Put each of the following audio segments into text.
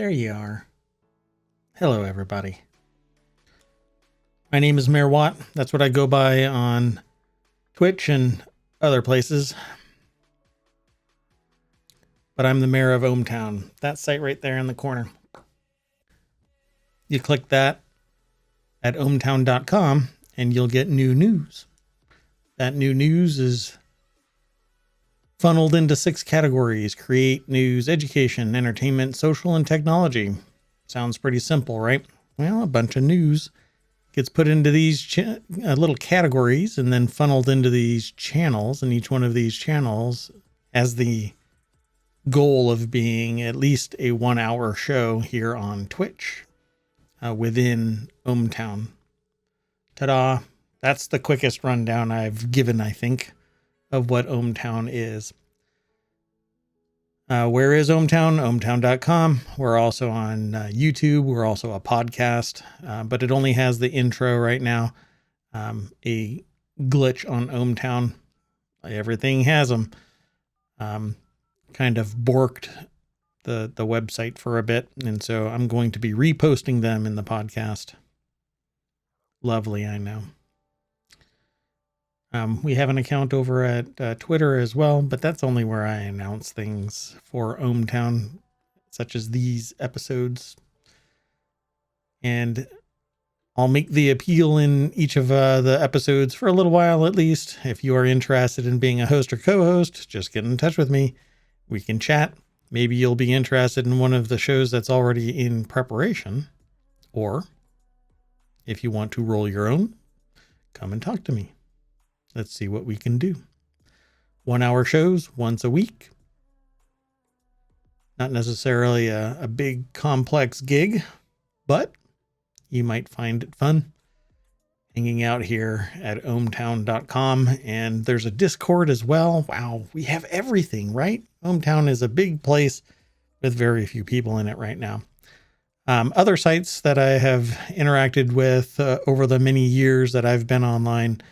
There you are. Hello, everybody. My name is Mayor Watt. That's what I go by on Twitch and other places. But I'm the mayor of ohmTown. That site right there in the corner. You click that at ohmTown.com and you'll get new news. That new news is funneled into 6 categories: create, news, education, entertainment, social, and technology. Sounds pretty simple, right? Well, a bunch of news gets put into these little categories and then funneled into these channels, and each one of these channels has the goal of being at least a 1-hour show here on Twitch within ohmTown. Ta-da! That's the quickest rundown I've given, I think, of what ohmTown is. Where is ohmTown? ohmTown.com. We're also on YouTube. We're also a podcast, but it only has the intro right now. A glitch on ohmTown. Everything has them. Kind of borked the website for a bit, and so I'm going to be reposting them in the podcast. Lovely, I know. We have an account over at Twitter as well, but that's only where I announce things for ohmTown, such as these episodes. And I'll make the appeal in each of the episodes for a little while at least. If you are interested in being a host or co-host, just get in touch with me. We can chat. Maybe you'll be interested in one of the shows that's already in preparation. Or if you want to roll your own, come and talk to me. Let's see what we can do. 1-hour shows once a week. Not necessarily a big complex gig, but you might find it fun hanging out here at ohmTown.com. And there's a Discord as well. Wow, we have everything, right? ohmTown is a big place with very few people in it right now. Other sites that I have interacted with over the many years that I've been online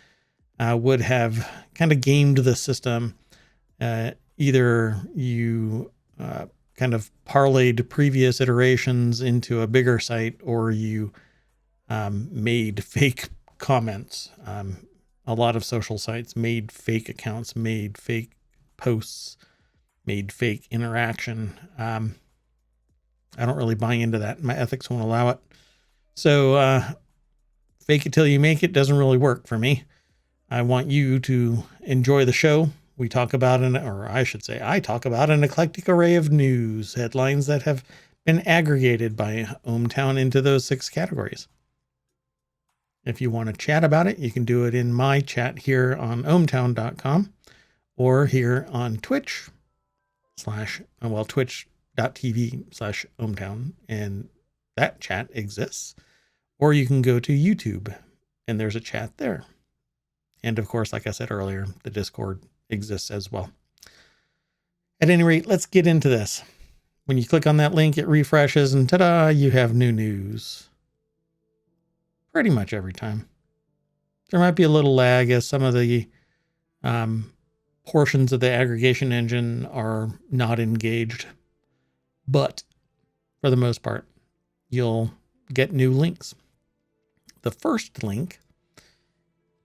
would have kind of gamed the system. Either you kind of parlayed previous iterations into a bigger site, or you made fake comments. A lot of social sites made fake accounts, made fake posts, made fake interaction. I don't really buy into that. My ethics won't allow it. So fake it till you make it doesn't really work for me. I want you to enjoy the show. We talk about I talk about an eclectic array of news, headlines that have been aggregated by ohmTown into those 6 categories. If you want to chat about it, you can do it in my chat here on ohmTown.com or here on Twitch twitch.tv/ohmTown, and that chat exists. Or you can go to YouTube and there's a chat there. And of course, like I said earlier, the Discord exists as well. At any rate, let's get into this. When you click on that link, it refreshes and ta-da, you have new news. Pretty much every time. There might be a little lag as some of the portions of the aggregation engine are not engaged. But for the most part, you'll get new links. The first link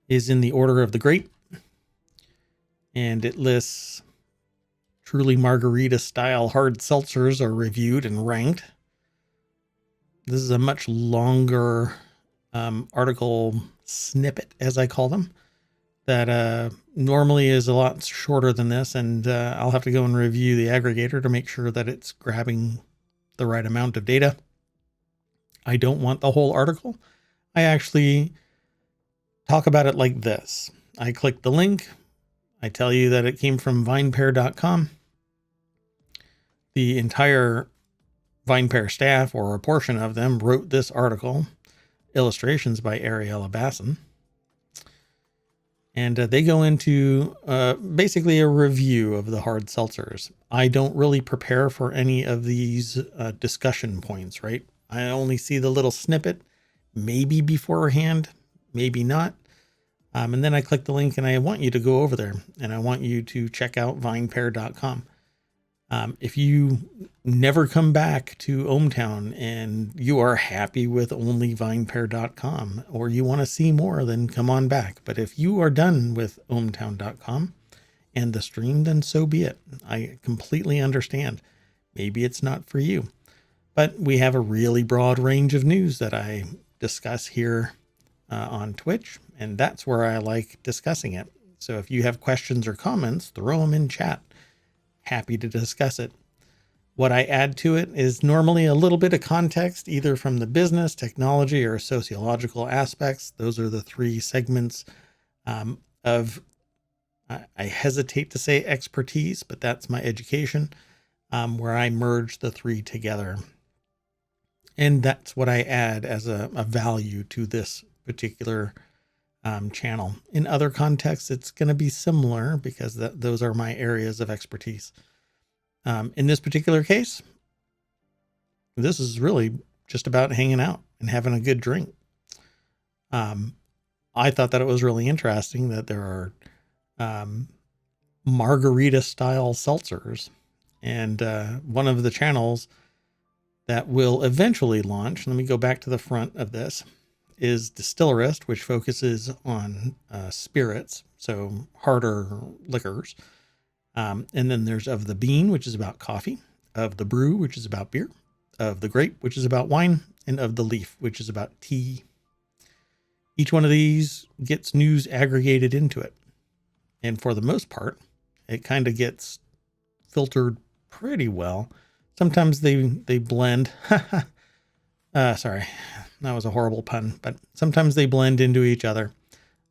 is in the order of the grape, and it lists truly margarita style hard seltzers are reviewed and ranked. This is a much longer article snippet, as I call them, that normally is a lot shorter than this, and I'll have to go and review the aggregator to make sure that it's grabbing the right amount of data. I don't want the whole article. I actually talk about it like this. I click the link. I tell you that it came from vinepair.com. The entire VinePair staff, or a portion of them, wrote this article. Illustrations by Ariella Basson. And they go into basically a review of the hard seltzers. I don't really prepare for any of these discussion points, right? I only see the little snippet, maybe beforehand, maybe not. And then I click the link and I want you to go over there and I want you to check out vinepair.com. If you never come back to ohmTown and you are happy with only vinepair.com, or you want to see more, then come on back. But if you are done with ohmTown.com and the stream, then so be it. I completely understand. Maybe it's not for you, but we have a really broad range of news that I discuss here on Twitch, and that's where I like discussing it. So if you have questions or comments, throw them in chat. Happy to discuss it. What I add to it is normally a little bit of context, either from the business, technology, or sociological aspects. Those are the three segments of, I hesitate to say expertise, but that's my education, where I merge the three together. And that's what I add as a value to this particular channel. In other contexts, it's going to be similar because those are my areas of expertise. In this particular case, this is really just about hanging out and having a good drink. I thought that it was really interesting that there are margarita style seltzers, and one of the channels that will eventually launch, let me go back to the front of this, is Distillerist, which focuses on spirits, so harder liquors. And then there's Of the Bean, which is about coffee, Of the Brew, which is about beer, Of the Grape, which is about wine, and Of the Leaf, which is about tea. Each one of these gets news aggregated into it. And for the most part, it kind of gets filtered pretty well. Sometimes they blend. Sorry, that was a horrible pun, but sometimes they blend into each other.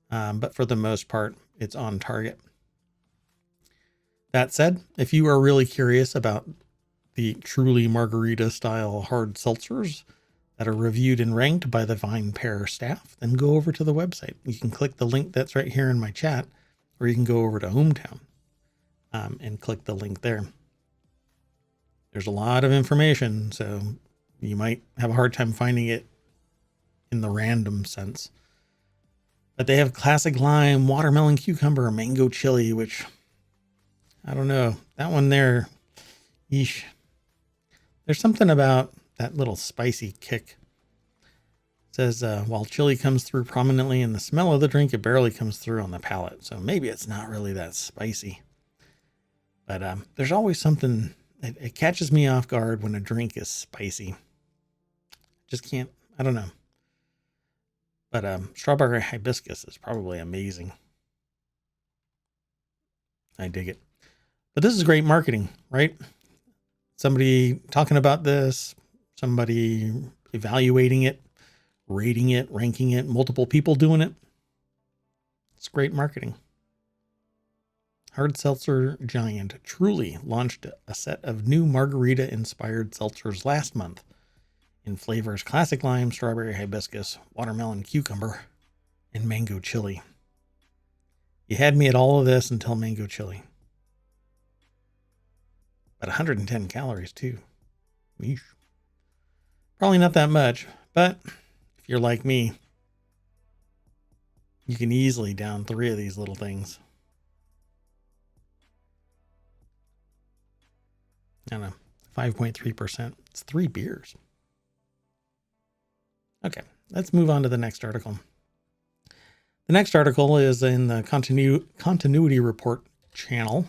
But for the most part, it's on target. That said, if you are really curious about the truly margarita style hard seltzers that are reviewed and ranked by the VinePair staff, then go over to the website. You can click the link that's right here in my chat, or you can go over to ohmTown and click the link there. There's a lot of information, so you might have a hard time finding it in the random sense. But they have classic lime, watermelon, cucumber, mango chili, which I don't know. That one there, yeesh. There's something about that little spicy kick. It says, while chili comes through prominently in the smell of the drink, it barely comes through on the palate. So maybe it's not really that spicy. But there's always something, it catches me off guard when a drink is spicy. Just can't, I don't know. But strawberry hibiscus is probably amazing. I dig it. But this is great marketing, right? Somebody talking about this, somebody evaluating it, rating it, ranking it, multiple people doing it. It's great marketing. Hard Seltzer Giant Truly launched a set of new margarita-inspired seltzers last month in flavors classic lime, strawberry hibiscus, watermelon, cucumber, and mango chili. You had me at all of this until mango chili. But 110 calories too. Yeesh. Probably not that much, but if you're like me, you can easily down 3 of these little things. I don't know, 5.3%. It's 3 beers. Okay, let's move on to the next article. The next article is in the Continuity Report channel,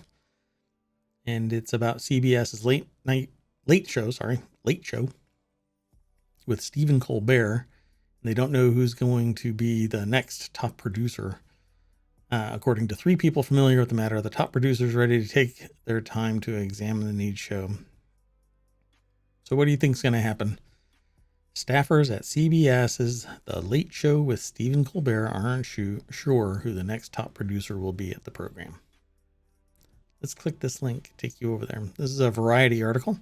and it's about CBS's late show with Stephen Colbert. They don't know who's going to be the next top producer. According to 3 people familiar with the matter, the top producers ready to take their time to examine the new show. So what do you think is going to happen? Staffers at CBS's The Late Show with Stephen Colbert aren't sure who the next top producer will be at the program. Let's click this link, take you over there. This is a Variety article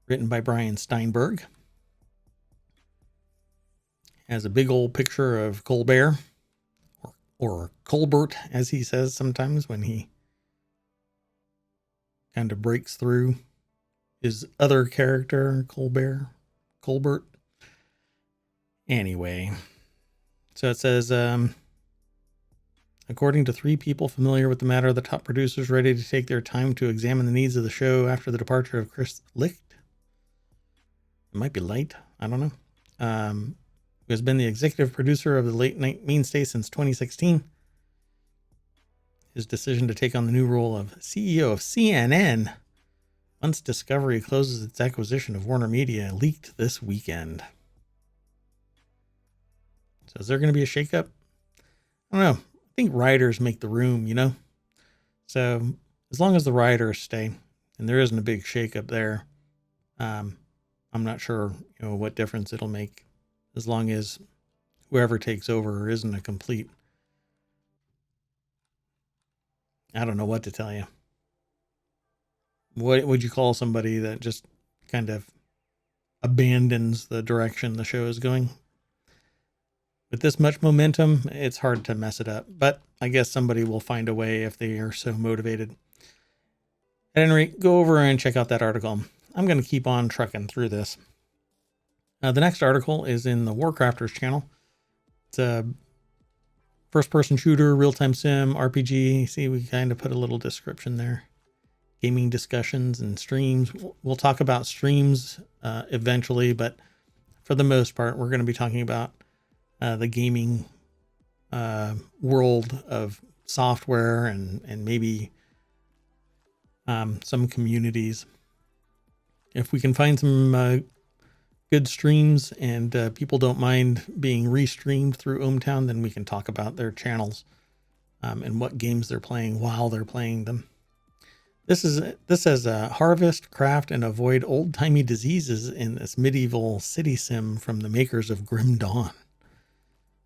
written by Brian Steinberg. Has a big old picture of Colbert, or Colbert, as he says sometimes when he kind of breaks through his other character, Colbert. Anyway, so it says, According to 3 people familiar with the matter, the top producers ready to take their time to examine the needs of the show after the departure of Chris Licht. It might be Light. I don't know. Who has been the executive producer of the late night mainstay since 2016. His decision to take on the new role of CEO of CNN once Discovery closes its acquisition of Warner Media leaked this weekend. So is there going to be a shakeup? I don't know. I think writers make the room, you know? So as long as the writers stay and there isn't a big shakeup there, I'm not sure, what difference it'll make as long as whoever takes over isn't a complete, I don't know what to tell you. What would you call somebody that just kind of abandons the direction the show is going? With this much momentum, it's hard to mess it up, but I guess somebody will find a way if they are so motivated. At any rate, go over and check out that article. I'm going to keep on trucking through this. The next article is in the Warcrafters channel. It's a first-person shooter, real-time sim, RPG. See, we kind of put a little description there. Gaming discussions and streams. We'll talk about streams eventually, but for the most part, we're going to be talking about the gaming world of software and maybe some communities. If we can find some good streams and people don't mind being restreamed through ohmTown, then we can talk about their channels and what games they're playing while they're playing them. This says harvest, craft, and avoid old-timey diseases in this medieval city sim from the makers of Grim Dawn.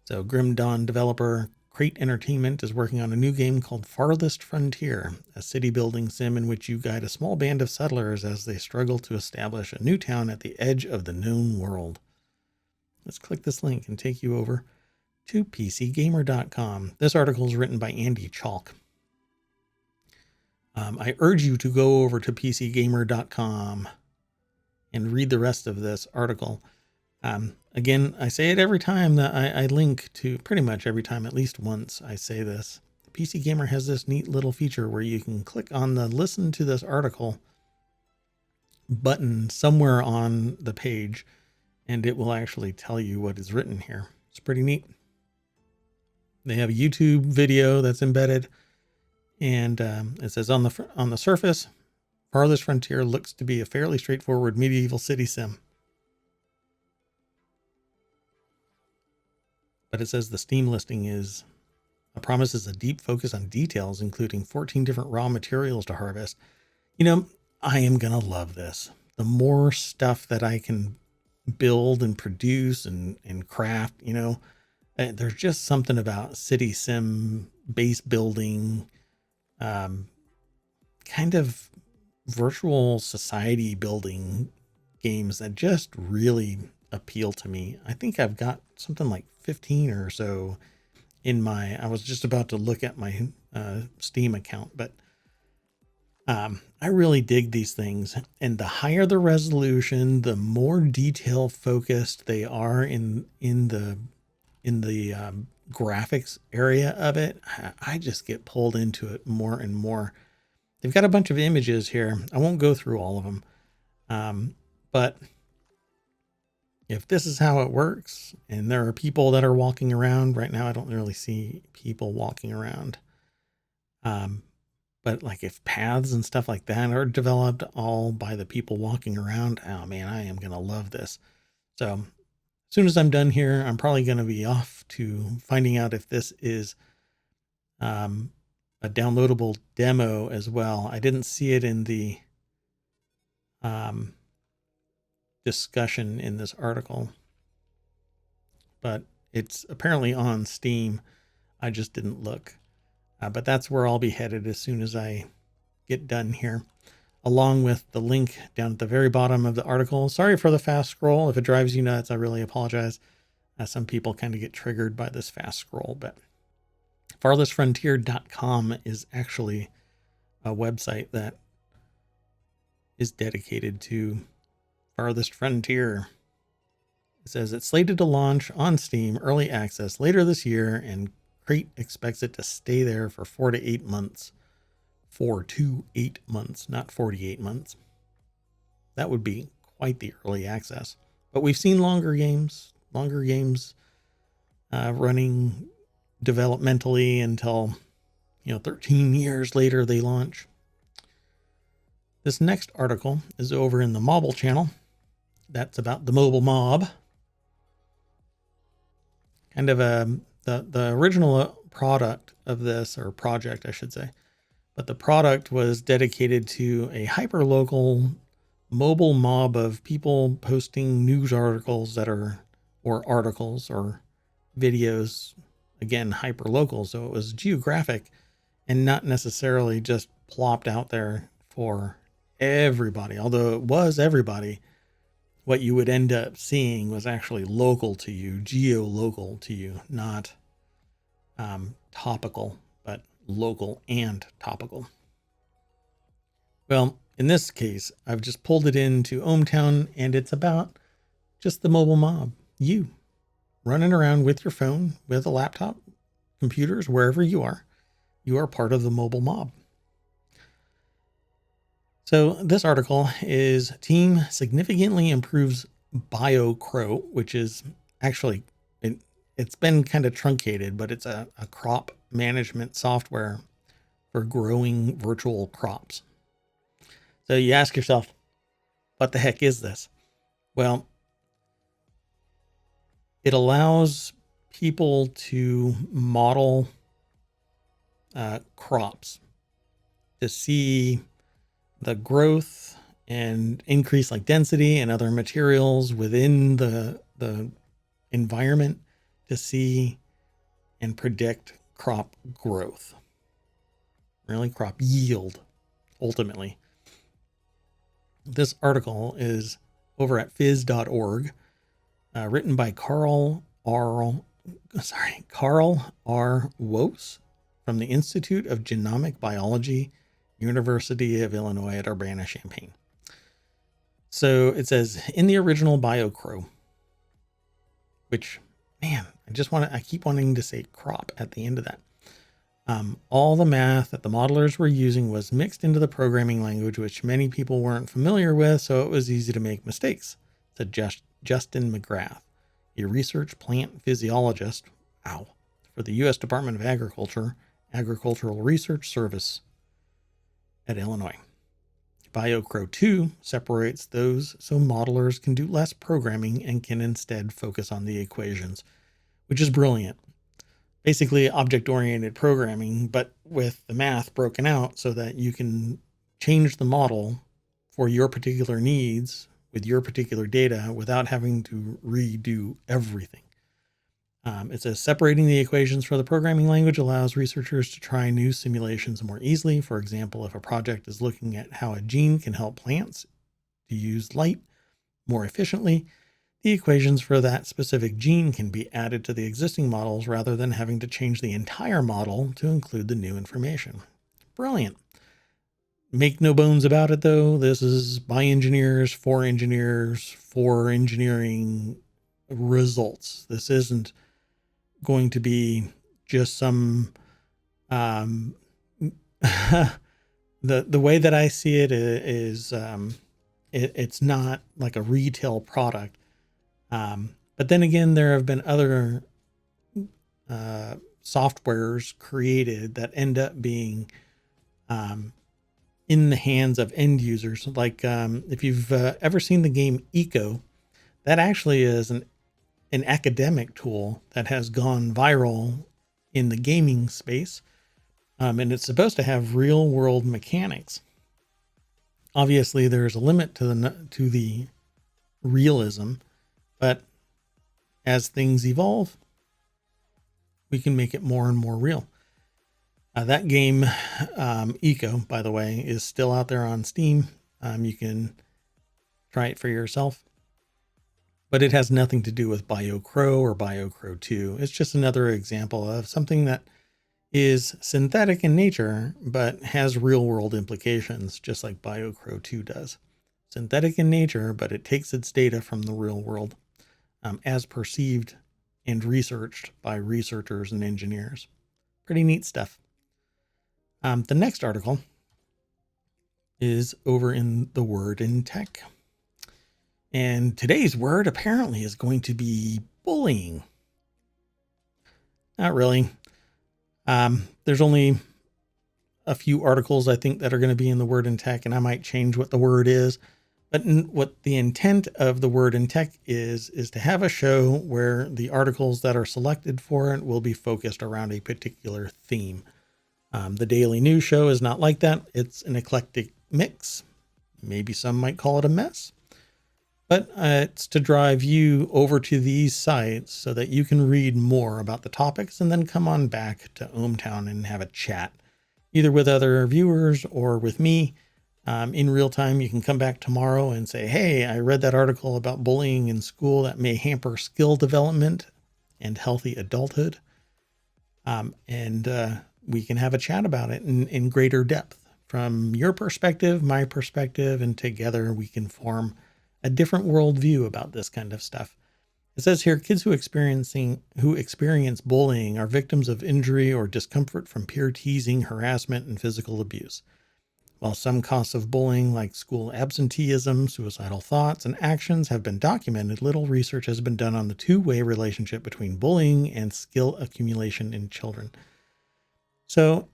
So Grim Dawn developer Crate Entertainment is working on a new game called Farthest Frontier, a city building sim in which you guide a small band of settlers as they struggle to establish a new town at the edge of the known world. Let's click this link and take you over to PCGamer.com. This article is written by Andy Chalk. I urge you to go over to PCGamer.com and read the rest of this article. Again, I say it every time that I link to, pretty much every time, at least once I say this. PC Gamer has this neat little feature where you can click on the listen to this article button somewhere on the page, and it will actually tell you what is written here. It's pretty neat. They have a YouTube video that's embedded, and it says on the surface, Farthest Frontier looks to be a fairly straightforward medieval city sim. But it says the Steam listing promises a deep focus on details, including 14 different raw materials to harvest. I am going to love this. The more stuff that I can build and produce and craft, there's just something about city sim, base building, kind of virtual society building games that just really appeal to me. I think I've got something like 15 or so I was just about to look at my Steam account, but I really dig these things. And the higher the resolution, the more detail focused they are in the graphics area of it. I just get pulled into it more and more. They've got a bunch of images here. I won't go through all of them. But if this is how it works, and there are people that are walking around right now, I don't really see people walking around. But like if paths and stuff like that are developed all by the people walking around, oh man, I am going to love this. So as soon as I'm done here, I'm probably going to be off to finding out if this is a downloadable demo as well. I didn't see it in the discussion in this article, but it's apparently on Steam. I just didn't look. But that's where I'll be headed as soon as I get done here, along with the link down at the very bottom of the article. Sorry for the fast scroll. If it drives you nuts, I really apologize. Some people kind of get triggered by this fast scroll, but farthestfrontier.com is actually a website that is dedicated to Farthest Frontier. It says it's slated to launch on Steam early access later this year and crate expects it to stay there for 4 to 8 months. 4 to 8 months, not 48 months. That would be quite the early access. But we've seen longer games running developmentally until 13 years later they launch. This next article is over in the mobile channel. That's about the mobile mob. Kind of the original product of this, or project I should say, but the product was dedicated to a hyper-local mobile mob of people posting news articles or articles or videos, again, hyper-local. So it was geographic and not necessarily just plopped out there for everybody. Although it was everybody, what you would end up seeing was actually local to you, geo-local to you, not topical, but local and topical. Well, in this case, I've just pulled it into ohmTown, and it's about just the mobile mob. You running around with your phone, with a laptop, computers, wherever you are part of the mobile mob. So this article is team significantly improves BioCrow, which is actually, it's been kind of truncated, but it's a crop management software for growing virtual crops. So you ask yourself, what the heck is this? Well, it allows people to model crops to see the growth and increase like density and other materials within the environment to see and predict crop growth, really crop yield, ultimately. This article is over at phys.org, written by Carl R. Woese from the Institute of Genomic Biology, University of Illinois at Urbana-Champaign. So it says, in the original BioCrow, which, man, I keep wanting to say crop at the end of that. All the math that the modelers were using was mixed into the programming language, which many people weren't familiar with, so it was easy to make mistakes, said Justin McGrath, a research plant physiologist, for the U.S. Department of Agriculture, Agricultural Research Service at Illinois. BioCrow 2 separates those so modelers can do less programming and can instead focus on the equations, which is brilliant. Basically object-oriented programming, but with the math broken out so that you can change the model for your particular needs with your particular data without having to redo everything. It says separating the equations for the programming language allows researchers to try new simulations more easily. For example, if a project is looking at how a gene can help plants to use light more efficiently, the equations for that specific gene can be added to the existing models rather than having to change the entire model to include the new information. Brilliant. Make no bones about it, though. This is by engineers, for engineering results. This isn't going to be just some the way that I see it is it's not like a retail product. But then again, there have been other softwares created that end up being in the hands of end users. Like if you've ever seen the game Eco, that actually is an academic tool that has gone viral in the gaming space. And it's supposed to have real world mechanics. Obviously, there's a limit to the realism, but as things evolve, we can make it more and more real. That game, Eco, by the way, is still out there on Steam. You can try it for yourself. But it has nothing to do with BioCrow or BioCrow 2. It's just another example of something that is synthetic in nature, but has real world implications, just like BioCrow 2 does. Synthetic in nature, but it takes its data from the real world, as perceived and researched by researchers and engineers. Pretty neat stuff. The next article is over in the Word in Tech. And today's word apparently is going to be bullying. Not really. There's only a few articles I think that are going to be in the Word in Tech, and I might change what the word is. But what the intent of the Word in Tech is to have a show where the articles that are selected for it will be focused around a particular theme. The daily news show is not like that. It's an eclectic mix. Maybe some might call it a mess. But it's to drive you over to these sites so that you can read more about the topics and then come on back to ohmTown and have a chat, either with other viewers or with me. In real time, you can come back tomorrow and say, hey, I read that article about bullying in school that may hamper skill development and healthy adulthood. And we can have a chat about it in greater depth from your perspective, my perspective, and together we can form a different worldview about this kind of stuff. It says here, kids who experience bullying are victims of injury or discomfort from peer teasing, harassment, and physical abuse. While some costs of bullying, like school absenteeism, suicidal thoughts, and actions have been documented, little research has been done on the two-way relationship between bullying and skill accumulation in children. So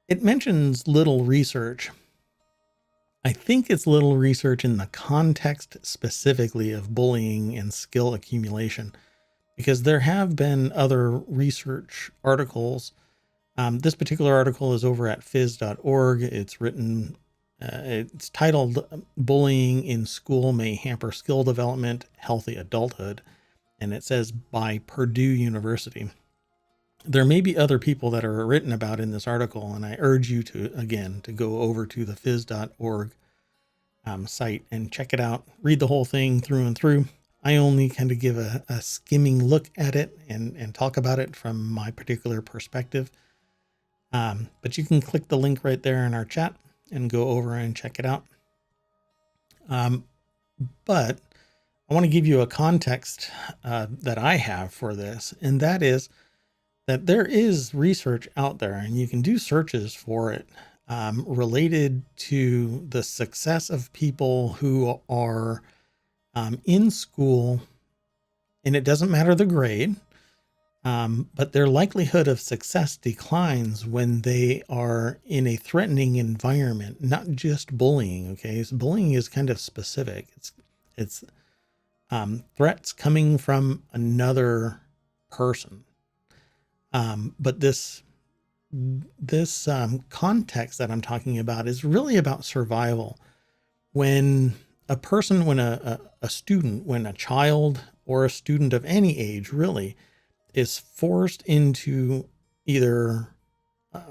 it mentions little research. I think it's little research in the context specifically of bullying and skill accumulation, because there have been other research articles. This particular article is over at phys.org. It's written, it's titled Bullying in School May Hamper Skill Development, Healthy Adulthood. And it says by Purdue University. There may be other people that are written about in this article, and I urge you to go over to the phys.org site and check it out. Read the whole thing through and through. I only kind of give a skimming look at it and talk about it from my particular perspective. But you can click the link right there in our chat and go over and check it out. But I want to give you a context that I have for this, and that is that there is research out there, and you can do searches for it related to the success of people who are in school, and it doesn't matter the grade, but their likelihood of success declines when they are in a threatening environment, not just bullying. Okay. So bullying is kind of specific. It's threats coming from another person. But this context that I'm talking about is really about survival. When a person, when a student, when a child or a student of any age really is forced into either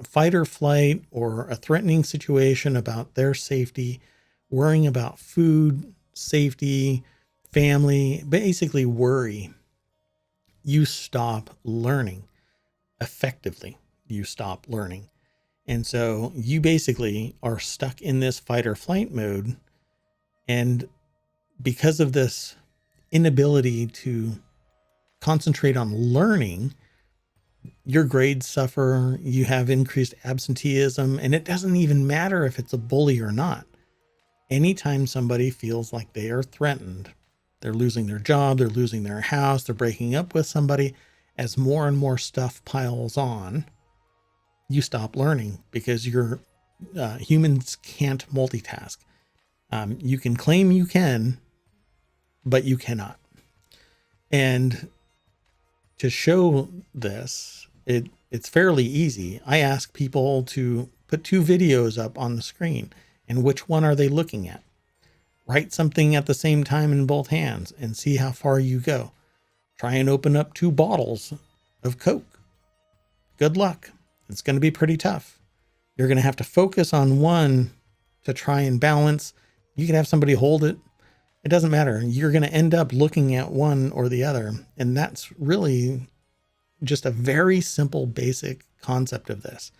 fight or flight or a threatening situation about their safety, worrying about food, safety, family, basically worry, you stop learning. Effectively, you stop learning. And so you basically are stuck in this fight or flight mode. And because of this inability to concentrate on learning, your grades suffer, you have increased absenteeism, and it doesn't even matter if it's a bully or not. Anytime somebody feels like they are threatened, they're losing their job, they're losing their house, they're breaking up with somebody, as more and more stuff piles on, you stop learning because humans can't multitask. You can claim you can, but you cannot. And to show this, it's fairly easy. I ask people to put two videos up on the screen, and which one are they looking at? Write something at the same time in both hands and see how far you go. Try and open up 2 bottles of Coke. Good luck. It's going to be pretty tough. You're going to have to focus on one to try and balance. You can have somebody hold it. It doesn't matter. You're going to end up looking at one or the other. And that's really just a very simple, basic concept of this.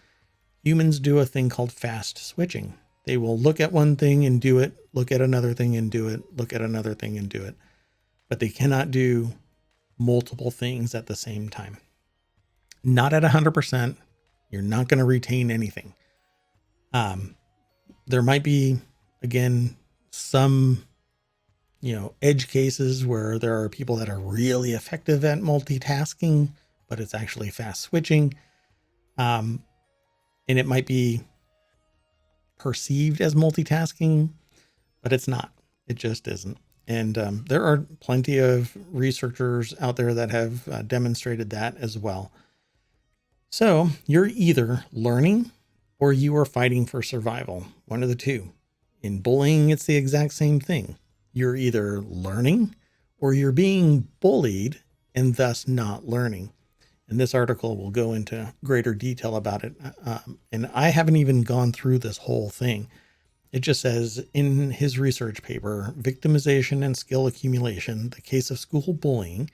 Humans do a thing called fast switching. They will look at one thing and do it, look at another thing and do it, look at another thing and do it. But they cannot do multiple things at the same time. Not at 100%. You're not going to retain anything. There might be, again, some, edge cases where there are people that are really effective at multitasking, but it's actually fast switching. And it might be perceived as multitasking, but it's not. It just isn't. And there are plenty of researchers out there that have demonstrated that as well. So you're either learning or you are fighting for survival. One of the two. In bullying, it's the exact same thing. You're either learning or you're being bullied and thus not learning. And this article will go into greater detail about it. And I haven't even gone through this whole thing. It just says in his research paper, Victimization and Skill Accumulation, the Case of School Bullying,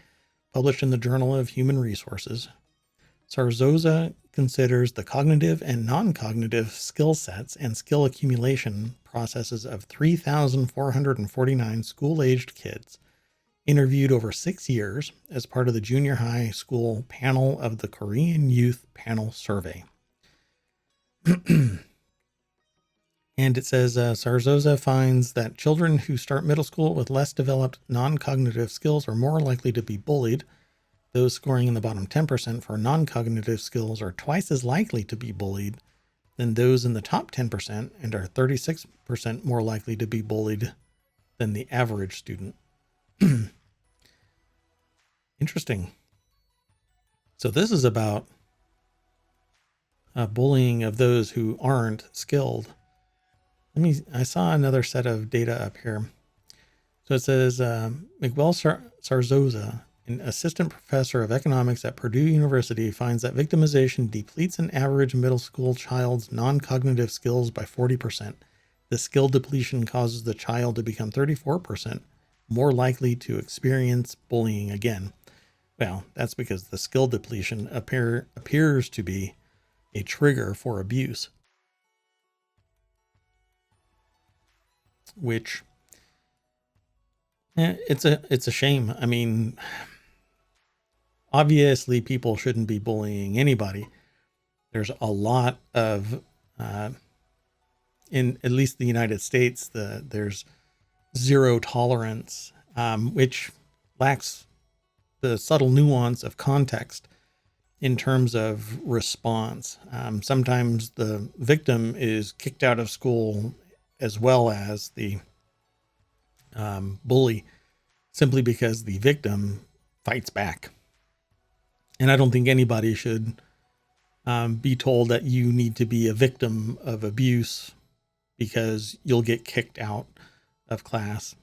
published in the Journal of Human Resources, Sarzosa considers the cognitive and non-cognitive skill sets and skill accumulation processes of 3,449 school-aged kids interviewed over 6 years as part of the junior high school panel of the Korean Youth Panel Survey. And it says Sarzosa finds that children who start middle school with less developed non-cognitive skills are more likely to be bullied. Those scoring in the bottom 10% for non-cognitive skills are twice as likely to be bullied than those in the top 10% and are 36% more likely to be bullied than the average student. Interesting. So this is about bullying of those who aren't skilled. I saw another set of data up here. So it says Miguel Sarzosa, an assistant professor of economics at Purdue University, finds that victimization depletes an average middle school child's non-cognitive skills by 40%. The skill depletion causes the child to become 34% more likely to experience bullying again. Well, that's because the skill depletion appears to be a trigger for abuse, which it's a shame. I mean, obviously people shouldn't be bullying anybody. There's a lot of, in at least the United States, there's zero tolerance, which lacks the subtle nuance of context in terms of response. Sometimes the victim is kicked out of school as well as the bully, simply because the victim fights back. And I don't think anybody should be told that you need to be a victim of abuse because you'll get kicked out of class.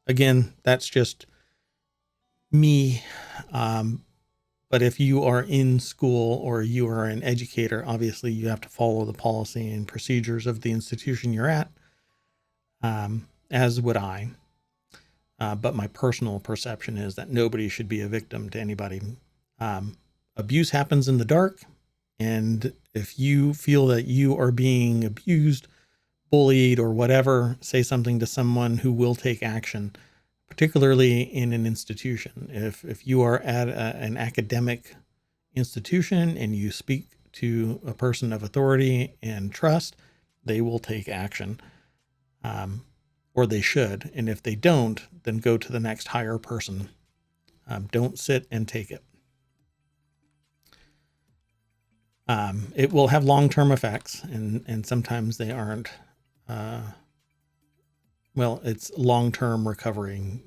Again, that's just me. But if you are in school or you are an educator, obviously you have to follow the policy and procedures of the institution you're at, as would I. But my personal perception is that nobody should be a victim to anybody. Abuse happens in the dark. And if you feel that you are being abused, bullied, or whatever, say something to someone who will take action, particularly in an institution. If you are at an academic institution and you speak to a person of authority and trust, they will take action, or they should. And if they don't, then go to the next higher person. Don't sit and take it. It will have long-term effects, and sometimes they aren't. Well, it's long-term recovery,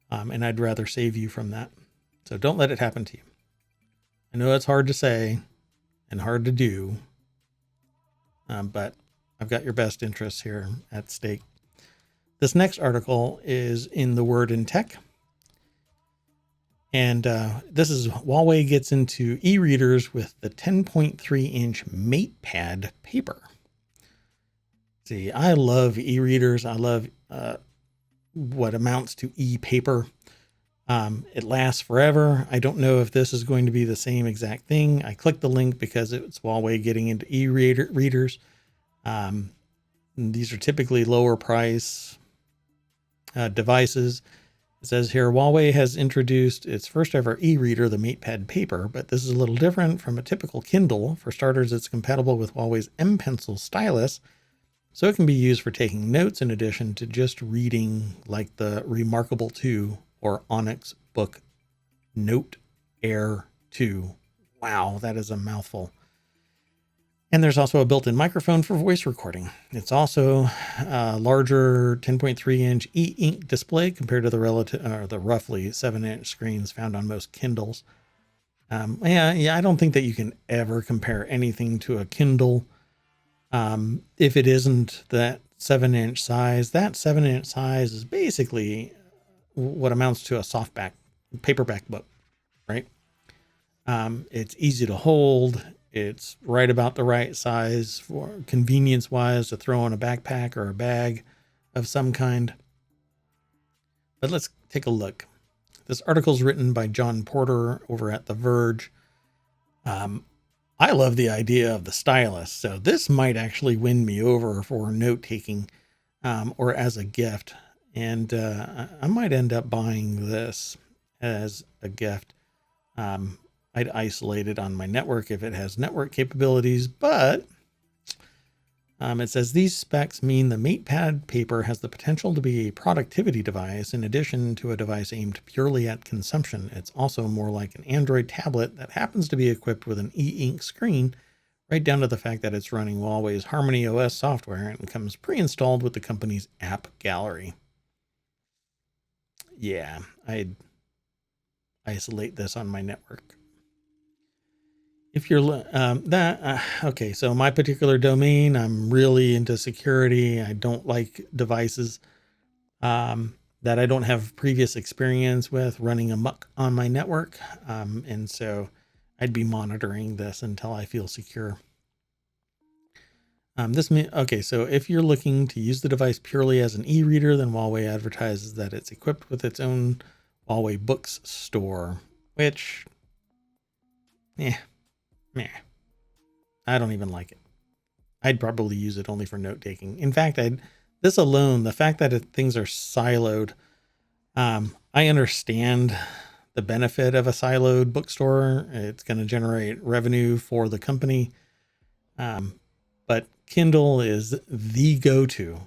and I'd rather save you from that. So don't let it happen to you. I know it's hard to say and hard to do, but I've got your best interests here at stake. This next article is in The Word in Tech. And this is Huawei gets into e-readers with the 10.3-inch MatePad paper. See, I love e-readers. I love what amounts to e-paper. It lasts forever. I don't know if this is going to be the same exact thing. I clicked the link because it's Huawei getting into e-readers. These are typically lower price devices. It says here, Huawei has introduced its first ever e-reader, the MatePad Paper, but this is a little different from a typical Kindle. For starters, it's compatible with Huawei's M Pencil stylus, so it can be used for taking notes in addition to just reading, like the Remarkable 2 or Onyx Book Note Air 2. Wow, that is a mouthful. And there's also a built-in microphone for voice recording. It's also a larger 10.3-inch e-ink display compared to the roughly 7-inch screens found on most Kindles. Yeah, I don't think that you can ever compare anything to a Kindle if it isn't that 7-inch size. That 7-inch size is basically what amounts to a softback paperback book, right? It's easy to hold. It's right about the right size for convenience wise to throw in a backpack or a bag of some kind. But let's take a look. This article is written by John Porter over at The Verge. I love the idea of the stylus, so this might actually win me over for note taking or as a gift. And I might end up buying this as a gift. I'd isolate it on my network if it has network capabilities, but it says these specs mean the MatePad Paper has the potential to be a productivity device in addition to a device aimed purely at consumption. It's also more like an Android tablet that happens to be equipped with an e-ink screen, right down to the fact that it's running Huawei's Harmony OS software and comes pre-installed with the company's app gallery. Yeah, I'd isolate this on my network. If you're okay, so my particular domain, I'm really into security. I don't like devices that I don't have previous experience with running amok on my network. And so I'd be monitoring this until I feel secure. Okay, so if you're looking to use the device purely as an e-reader, then Huawei advertises that it's equipped with its own Huawei Books store, which, meh, I don't even like it. I'd probably use it only for note taking. In fact, this alone, the fact that things are siloed, I understand the benefit of a siloed bookstore. It's going to generate revenue for the company. But Kindle is the go-to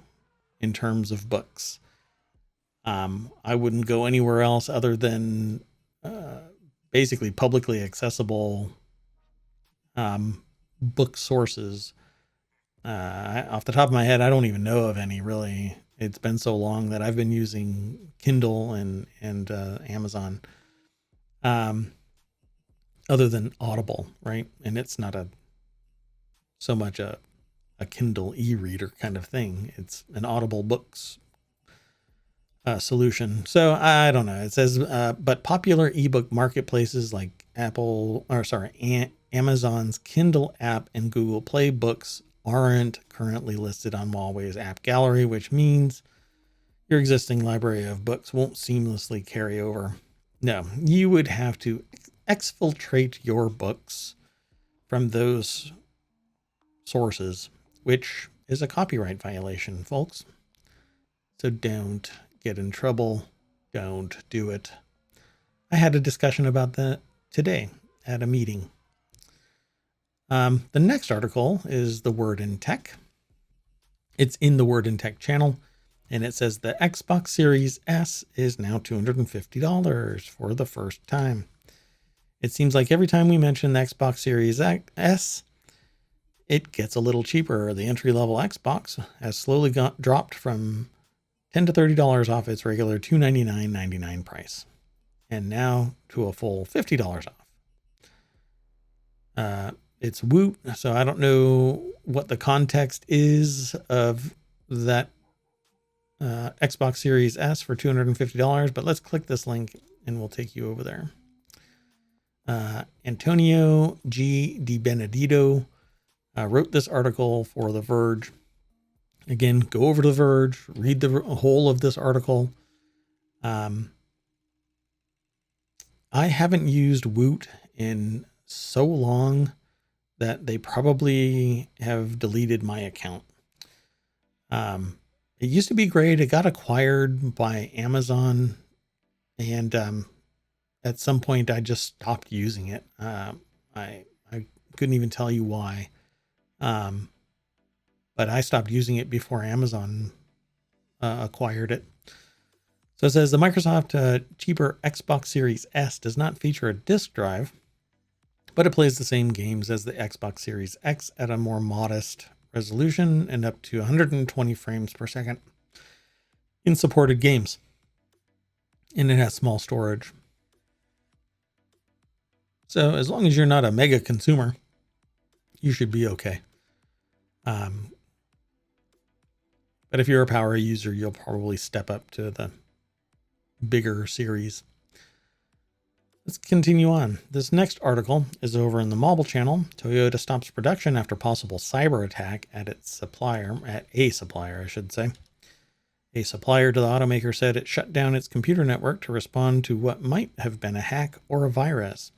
in terms of books. I wouldn't go anywhere else other than basically publicly accessible book sources. Off the top of my head, I don't even know of any really. It's been so long that I've been using Kindle and Amazon, other than Audible, right? And it's not so much a Kindle e-reader kind of thing. It's an Audible books solution. So I don't know. It says, but popular ebook marketplaces like Amazon's Kindle app and Google Play Books aren't currently listed on Huawei's app gallery, which means your existing library of books won't seamlessly carry over. No, you would have to exfiltrate your books from those sources, which is a copyright violation, folks. So don't get in trouble. Don't do it. I had a discussion about that today at a meeting. The next article is The Word in Tech. It's in the Word in Tech channel, and it says the Xbox Series S is now $250 for the first time. It seems like every time we mention the Xbox Series S, it gets a little cheaper. The entry-level Xbox has slowly dropped from $10 to $30 off its regular $299.99 price, and now to a full $50 off. It's Woot, so I don't know what the context is of that Xbox Series S for $250, but let's click this link and we'll take you over there. Antonio G. Di Benedetto wrote this article for The Verge. Again, go over to The Verge, read the whole of this article. I haven't used Woot in so long that they probably have deleted my account. It used to be great. It got acquired by Amazon And at some point, I just stopped using it. I couldn't even tell you why. But I stopped using it before Amazon acquired it. So it says the Microsoft cheaper Xbox Series S does not feature a disk drive, but it plays the same games as the Xbox Series X at a more modest resolution and up to 120 frames per second in supported games. And it has small storage. So as long as you're not a mega consumer, you should be okay. But if you're a power user, you'll probably step up to the bigger series. Let's continue on. This next article is over in the mobile channel. Toyota stops production after possible cyber attack at a supplier, I should say. A supplier to the automaker said it shut down its computer network to respond to what might have been a hack or a virus.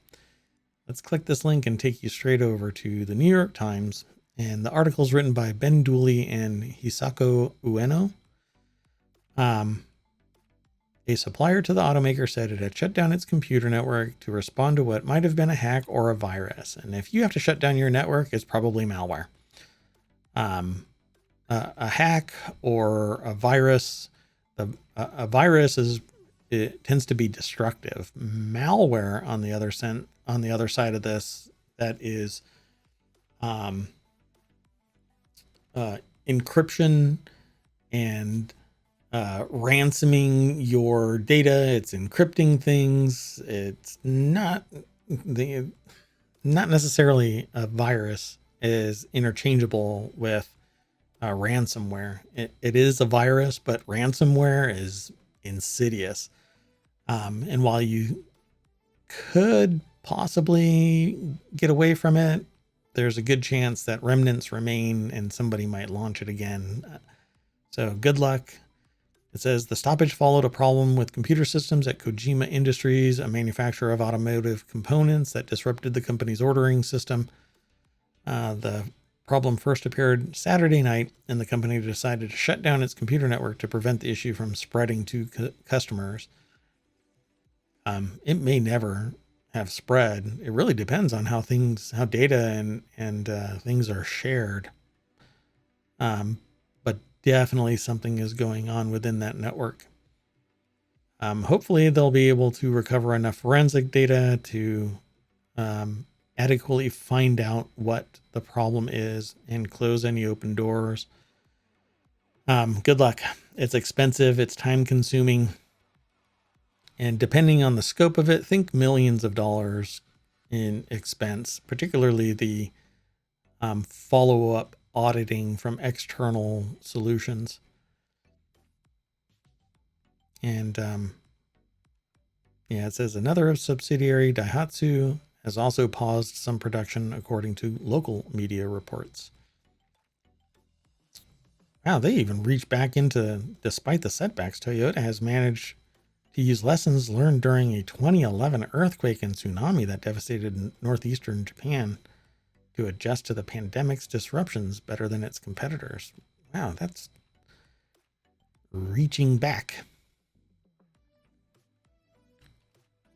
Let's click this link and take you straight over to the New York Times. And the article is written by Ben Dooley and Hisako Ueno. A supplier to the automaker said it had shut down its computer network to respond to what might have been a hack or a virus. And if you have to shut down your network, it's probably malware. A hack or a virus. A virus it tends to be destructive. Malware, on the other side of this, that is encryption and ransoming your data. It's encrypting things. It's not necessarily a virus is interchangeable with ransomware. It is a virus, but ransomware is insidious. And while you could possibly get away from it, there's a good chance that remnants remain and somebody might launch it again. So good luck. It says the stoppage followed a problem with computer systems at Kojima Industries, a manufacturer of automotive components that disrupted the company's ordering system. The problem first appeared Saturday night, and the company decided to shut down its computer network to prevent the issue from spreading to customers. It may never have spread. It really depends on how data and things are shared. But definitely something is going on within that network. Hopefully they'll be able to recover enough forensic data to adequately find out what the problem is and close any open doors. Good luck. It's expensive. It's time consuming. And depending on the scope of it, think millions of dollars in expense, particularly the follow-up auditing from external solutions. And it says another subsidiary, Daihatsu, has also paused some production, according to local media reports. Wow, they even reached back into, despite the setbacks, Toyota has managed to use lessons learned during a 2011 earthquake and tsunami that devastated northeastern Japan to adjust to the pandemic's disruptions better than its competitors. Wow, that's reaching back.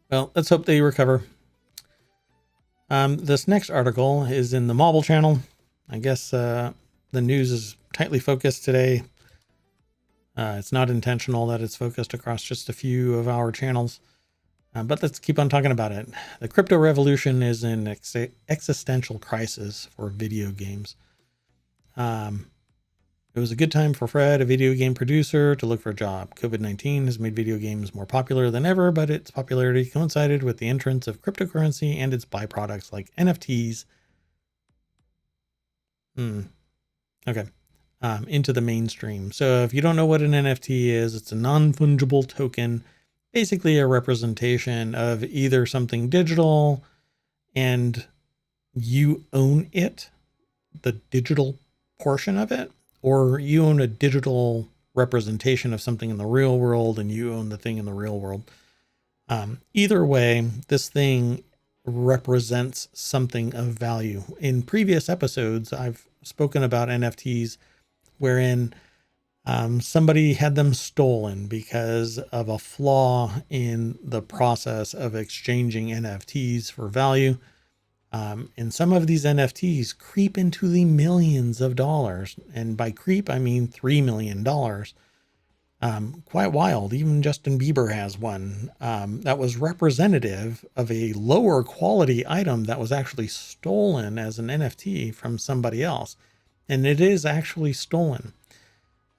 Well, let's hope they recover. This next article is in the mobile channel. I guess the news is tightly focused today. It's not intentional that it's focused across just a few of our channels, but let's keep on talking about it. The crypto revolution is an existential crisis for video games. It was a good time for Fred, a video game producer, to look for a job. COVID-19 has made video games more popular than ever, but its popularity coincided with the entrance of cryptocurrency and its byproducts like NFTs. Into the mainstream. So if you don't know what an NFT is, it's a non-fungible token, basically a representation of either something digital and you own it, the digital portion of it, or you own a digital representation of something in the real world and you own the thing in the real world. Either way, this thing represents something of value. In previous episodes, I've spoken about NFTs wherein Somebody had them stolen because of a flaw in the process of exchanging NFTs for value. And some of these NFTs creep into the millions of dollars. And by creep, I mean $3 million. Quite wild. Even Justin Bieber has one that was representative of a lower quality item that was actually stolen as an NFT from somebody else. And it is actually stolen.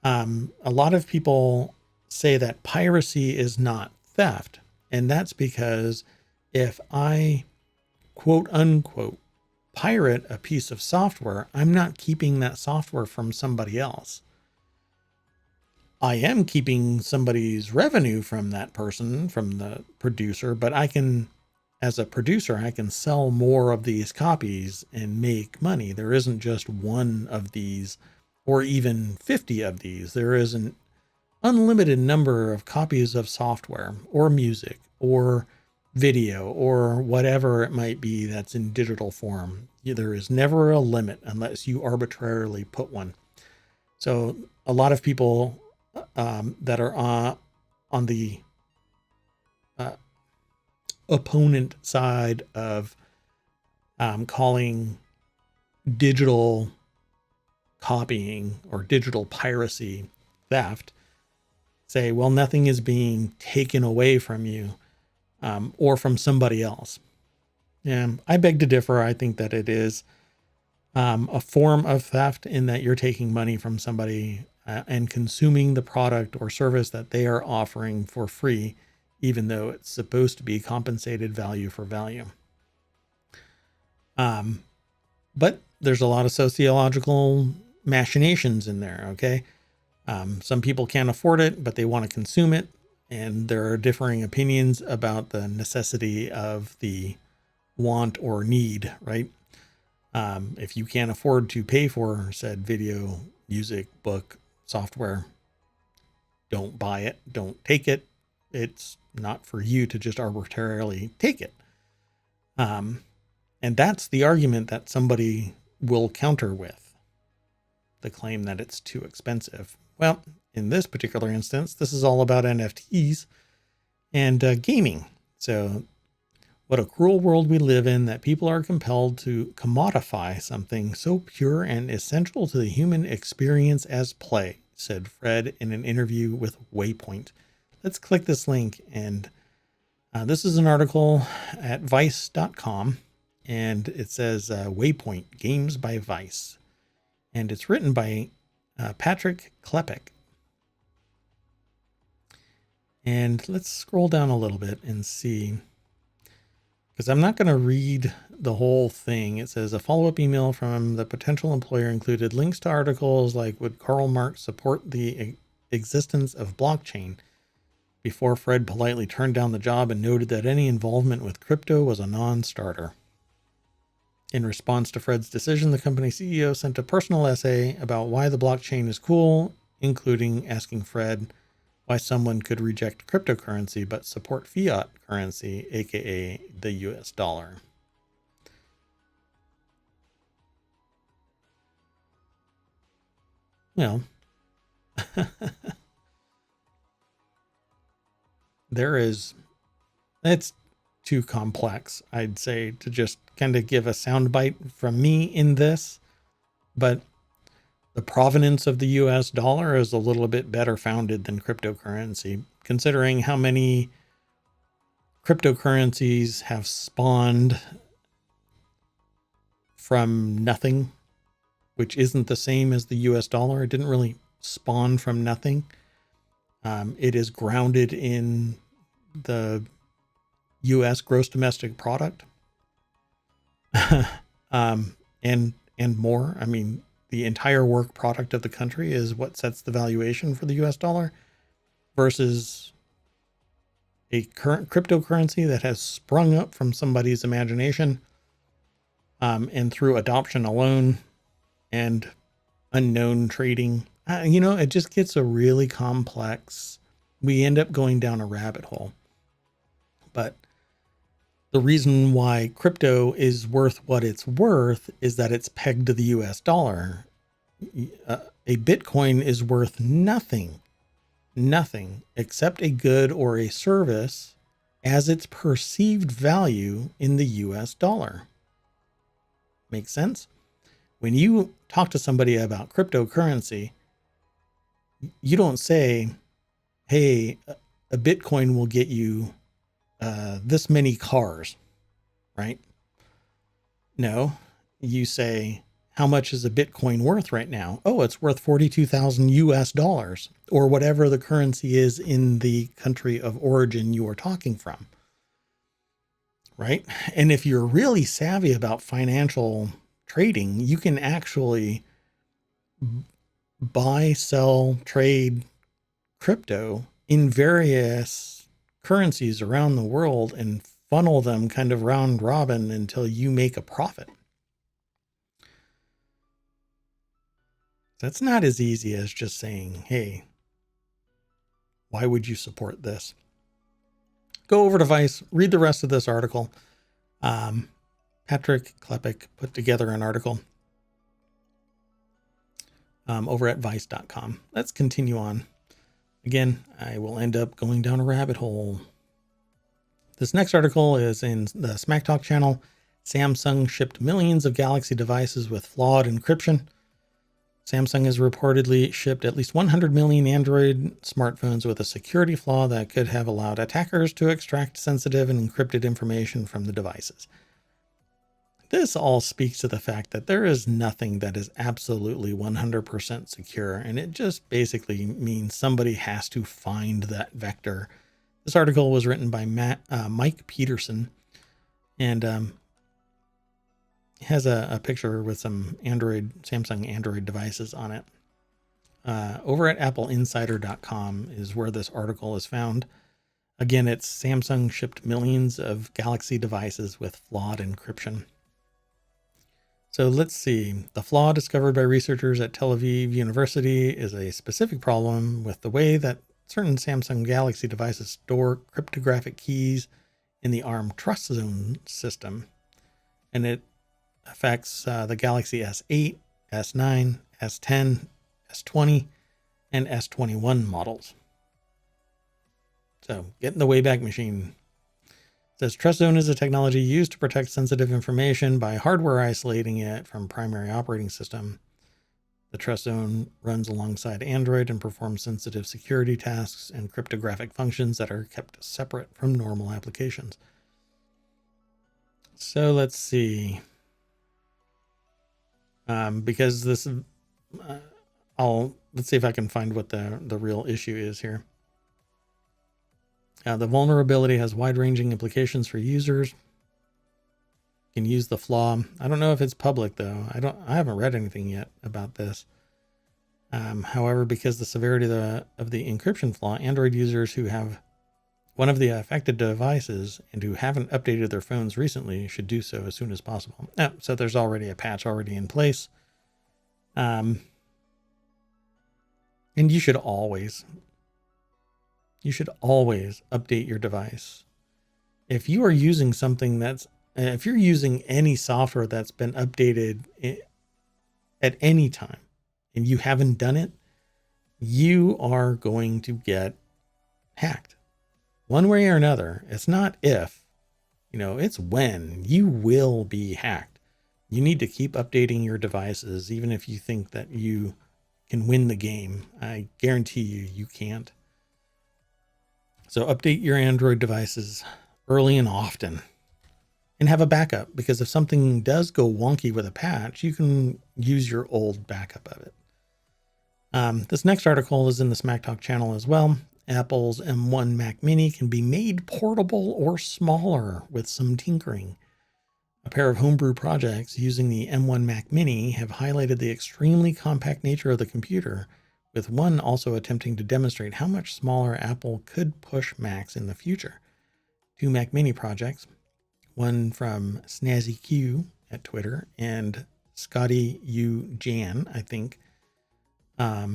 A lot of people say that piracy is not theft. And that's because if I quote unquote pirate a piece of software, I'm not keeping that software from somebody else. I am keeping somebody's revenue from that person, from the producer, but I can, as a producer, I can sell more of these copies and make money. There isn't just one of these or even 50 of these. There is an unlimited number of copies of software or music or video or whatever it might be that's in digital form. There is never a limit unless you arbitrarily put one. So a lot of people that are on the opponent side of calling digital copying or digital piracy theft say, well, nothing is being taken away from you or from somebody else. And I beg to differ. I think that it is a form of theft in that you're taking money from somebody and consuming the product or service that they are offering for free, even though it's supposed to be compensated value for value. But there's a lot of sociological machinations in there, okay? Some people can't afford it, but they want to consume it. And there are differing opinions about the necessity of the want or need, right? If you can't afford to pay for said video, music, book, software, don't buy it, don't take it. It's not for you to just arbitrarily take it. And that's the argument that somebody will counter with, the claim that it's too expensive. Well, in this particular instance, this is all about NFTs and gaming. So what a cruel world we live in that people are compelled to commodify something so pure and essential to the human experience as play, said Fred in an interview with Waypoint. Let's click this link. And this is an article at vice.com. And it says Waypoint Games by Vice. And it's written by Patrick Klepek. And let's scroll down a little bit and see, because I'm not going to read the whole thing. It says a follow-up email from the potential employer included links to articles like, would Karl Marx support the existence of blockchain, before Fred politely turned down the job and noted that any involvement with crypto was a non-starter. In response to Fred's decision, the company CEO sent a personal essay about why the blockchain is cool, including asking Fred why someone could reject cryptocurrency but support fiat currency, aka the US dollar. Well, it's too complex, I'd say, to just kind of give a soundbite from me in this, but the provenance of the US dollar is a little bit better founded than cryptocurrency, considering how many cryptocurrencies have spawned from nothing, which isn't the same as the US dollar. It didn't really spawn from nothing. It is grounded in the US gross domestic product. And more. I mean, the entire work product of the country is what sets the valuation for the US dollar versus a current cryptocurrency that has sprung up from somebody's imagination, and through adoption alone and unknown trading. It just gets a really complex. We end up going down a rabbit hole. But the reason why crypto is worth what it's worth is that it's pegged to the US dollar. A Bitcoin is worth nothing except a good or a service as its perceived value in the US dollar. Make sense? When you talk to somebody about cryptocurrency, you don't say, hey, a Bitcoin will get you this many cars, right? No, you say, how much is a Bitcoin worth right now? Oh, it's worth 42,000 US dollars, or whatever the currency is in the country of origin you are talking from, right? And if you're really savvy about financial trading, you can actually buy, sell, trade crypto in various currencies around the world and funnel them kind of round robin until you make a profit. That's not as easy as just saying, hey, why would you support this? Go over to Vice, read the rest of this article. Patrick Klepek put together an article over at vice.com. Let's continue on. Again, I will end up going down a rabbit hole. This next article is in the Smack Talk channel. Samsung shipped millions of Galaxy devices with flawed encryption. Samsung has reportedly shipped at least 100 million Android smartphones with a security flaw that could have allowed attackers to extract sensitive and encrypted information from the devices. This all speaks to the fact that there is nothing that is absolutely 100% secure, and it just basically means somebody has to find that vector. This article was written by Mike Peterson, and has a picture with some Samsung Android devices on it. Over at appleinsider.com is where this article is found. Again, it's Samsung shipped millions of Galaxy devices with flawed encryption. So let's see. The flaw discovered by researchers at Tel Aviv University is a specific problem with the way that certain Samsung Galaxy devices store cryptographic keys in the ARM Trust Zone system. And it affects the Galaxy S8, S9, S10, S20, and S21 models. So get in the Wayback Machine. It says Trust Zone is a technology used to protect sensitive information by hardware isolating it from primary operating system. The Trust Zone runs alongside Android and performs sensitive security tasks and cryptographic functions that are kept separate from normal applications. So let's see. Because this, let's see if I can find what the real issue is here. The vulnerability has wide-ranging implications for users. You can use the flaw. I don't know if it's public though. I haven't read anything yet about this. However, because the severity of the encryption flaw, Android users who have one of the affected devices and who haven't updated their phones recently should do so as soon as possible. So there's already a patch already in place. And you should always update your device. If you are using if you're using any software that's been updated at any time and you haven't done it, you are going to get hacked. One way or another. It's not if, it's when. You will be hacked. You need to keep updating your devices, even if you think that you can win the game. I guarantee you can't. So update your Android devices early and often, and have a backup, because if something does go wonky with a patch, you can use your old backup of it. This next article is in the Smack Talk channel as well. Apple's M1 Mac Mini can be made portable or smaller with some tinkering. A pair of homebrew projects using the M1 Mac Mini have highlighted the extremely compact nature of the computer, with one also attempting to demonstrate how much smaller Apple could push Macs in the future. Two Mac Mini projects, one from Snazzy Q at Twitter and Scotty U. Jan, I think, let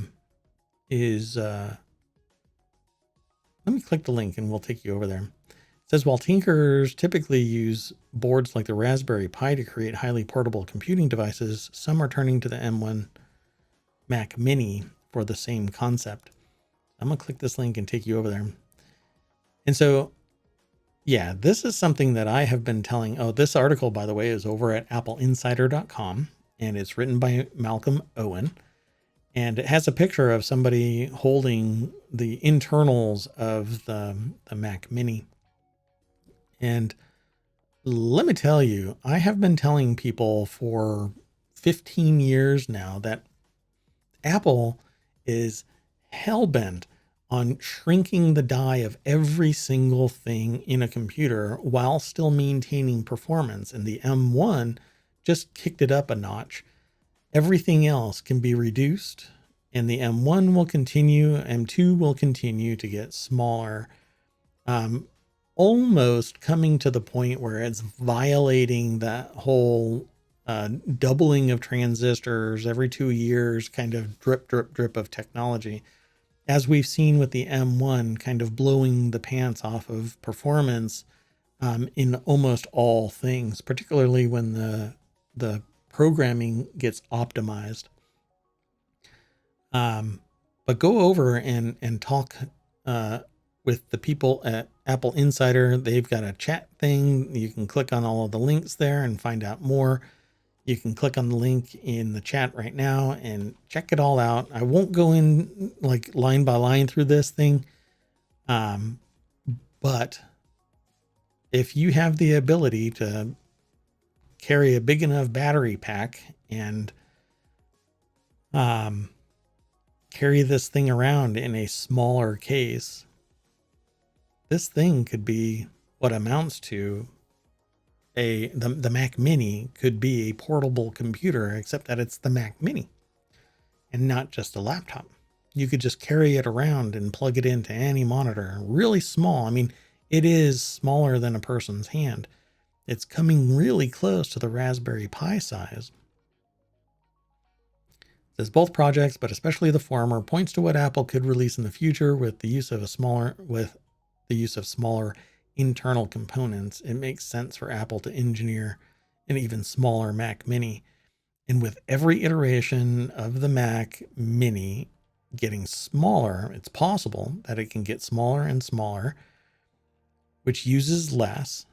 me click the link and we'll take you over there. It says, while tinkerers typically use boards like the Raspberry Pi to create highly portable computing devices, some are turning to the M1 Mac Mini for the same concept. I'm going to click this link and take you over there. And so, yeah, this is something that I have been telling. Oh, this article, by the way, is over at appleinsider.com, and it's written by Malcolm Owen. And it has a picture of somebody holding the internals of the Mac Mini. And let me tell you, I have been telling people for 15 years now that Apple is hell-bent on shrinking the die of every single thing in a computer while still maintaining performance. And the M1 just kicked it up a notch. Everything else can be reduced, and the M1 will continue, M2 will continue to get smaller, almost coming to the point where it's violating that whole doubling of transistors every 2 years kind of drip, drip, drip of technology, as we've seen with the M1 kind of blowing the pants off of performance in almost all things, particularly when the programming gets optimized. But go over and talk with the people at Apple Insider. They've got a chat thing. You can click on all of the links there and find out more. You can click on the link in the chat right now and check it all out. I won't go in like line by line through this thing. But if you have the ability to carry a big enough battery pack and carry this thing around in a smaller case, this thing could be what amounts to the Mac Mini could be a portable computer, except that it's the Mac Mini and not just a laptop. You could just carry it around and plug it into any monitor. Really small. I mean, it is smaller than a person's hand. It's coming really close to the Raspberry Pi size. It says both projects, but especially the former, points to what Apple could release in the future with the use of smaller internal components. It makes sense for Apple to engineer an even smaller Mac Mini. And with every iteration of the Mac Mini getting smaller, it's possible that it can get smaller and smaller, which uses less.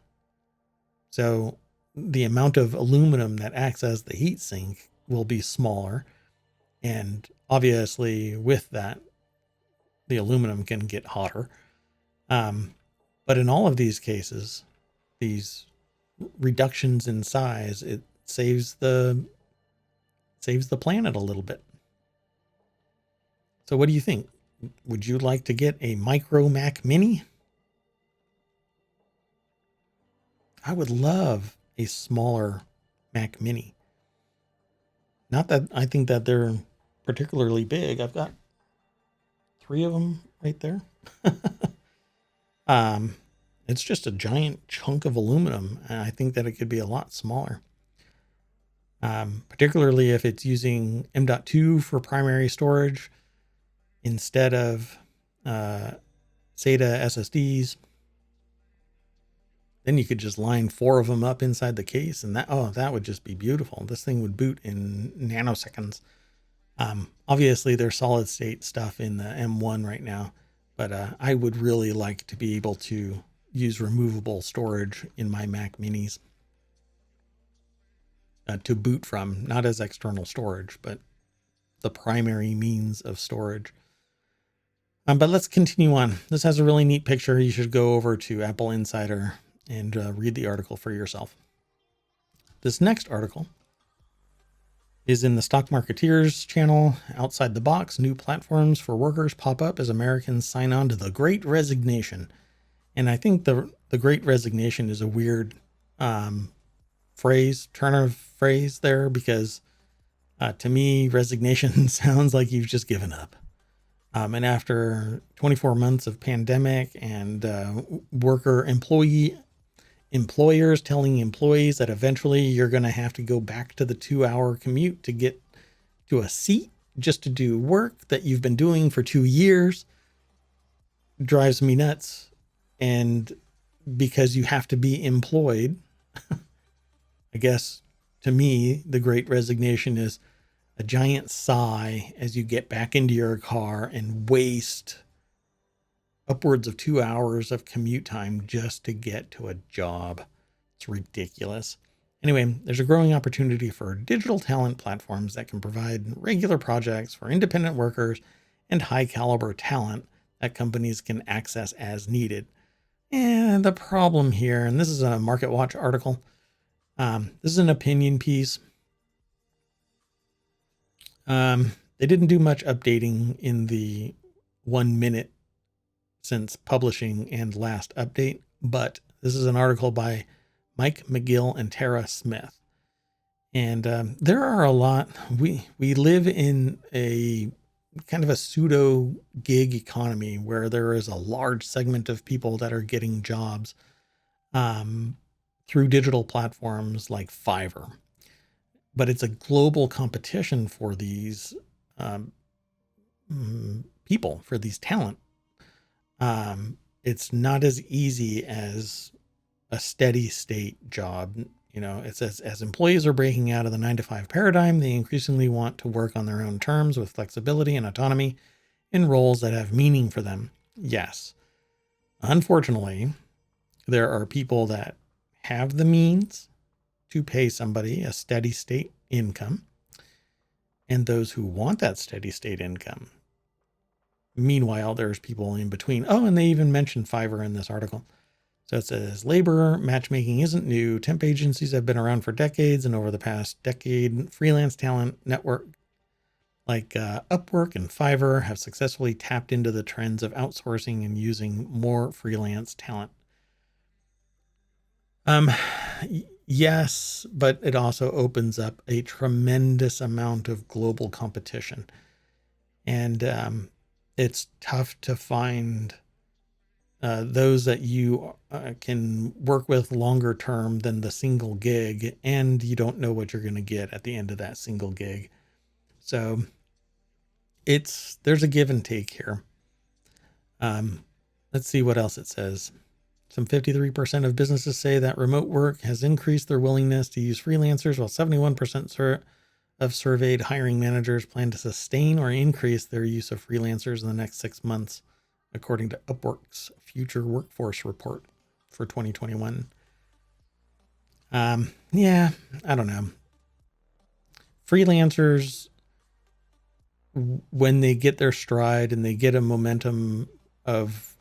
So the amount of aluminum that acts as the heat sink will be smaller. And obviously with that, the aluminum can get hotter. But in all of these cases, these reductions in size, it saves the planet a little bit. So what do you think? Would you like to get a micro Mac Mini? I would love a smaller Mac Mini. Not that I think that they're particularly big. I've got 3 of them right there. It's just a giant chunk of aluminum, and I think that it could be a lot smaller. Particularly if it's using M.2 for primary storage instead of SATA SSDs. Then you could just line 4 of them up inside the case, and that would just be beautiful. This thing would boot in nanoseconds. Obviously, there's solid state stuff in the M1 right now, but I would really like to be able to use removable storage in my Mac Minis to boot from, not as external storage, but the primary means of storage. But let's continue on. This has a really neat picture. You should go over to Apple Insider and read the article for yourself. This next article is in the Stock Marketeers channel. Outside the box, new platforms for workers pop up as Americans sign on to the Great Resignation. And I think the Great Resignation is a weird turn of phrase there, because to me, resignation sounds like you've just given up. And after 24 months of pandemic and employers telling employees that eventually you're going to have to go back to the 2-hour commute to get to a seat just to do work that you've been doing for 2 years, drives me nuts. And because you have to be employed, I guess to me, the Great Resignation is, a giant sigh as you get back into your car and waste upwards of 2 hours of commute time just to get to a job. It's ridiculous. Anyway, there's a growing opportunity for digital talent platforms that can provide regular projects for independent workers and high caliber talent that companies can access as needed. And the problem here, and this is a Market Watch article, this is an opinion piece. They didn't do much updating in the 1 minute since publishing and last update, but this is an article by Mike McGill and Tara Smith. And there are a lot. We live in a kind of a pseudo gig economy where there is a large segment of people that are getting jobs through digital platforms like Fiverr. But it's a global competition for these people, for these talent. It's not as easy as a steady state job. You know, it's as employees are breaking out of the 9-to-5 paradigm, they increasingly want to work on their own terms with flexibility and autonomy in roles that have meaning for them. Yes. Unfortunately, there are people that have the means to pay somebody a steady state income, and those who want that steady state income. Meanwhile, there's people in between. Oh, and they even mentioned Fiverr in this article. So it says, labor matchmaking isn't new. Temp agencies have been around for decades, and over the past decade, freelance talent network like Upwork and Fiverr have successfully tapped into the trends of outsourcing and using more freelance talent. Yes, but it also opens up a tremendous amount of global competition. And it's tough to find those that you can work with longer term than the single gig, and you don't know what you're going to get at the end of that single gig. So there's a give and take here. Let's see what else it says. Some 53% of businesses say that remote work has increased their willingness to use freelancers, while 71% of surveyed hiring managers plan to sustain or increase their use of freelancers in the next 6 months, according to Upwork's Future Workforce Report for 2021. Yeah, I don't know. Freelancers, when they get their stride and they get a momentum of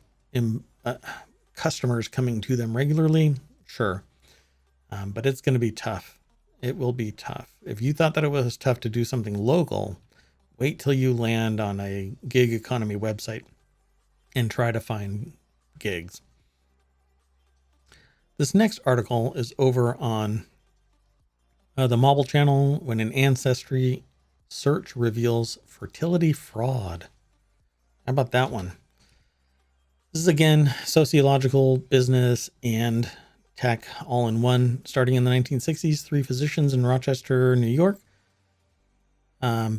customers coming to them regularly, sure. But it's going to be tough. It will be tough. If you thought that it was tough to do something local, wait till you land on a gig economy website and try to find gigs. This next article is over on the Mobile channel when an ancestry search reveals fertility fraud. How about that one? This is again sociological, business, and tech all in one. Starting in the 1960s, 3 physicians in Rochester, New York,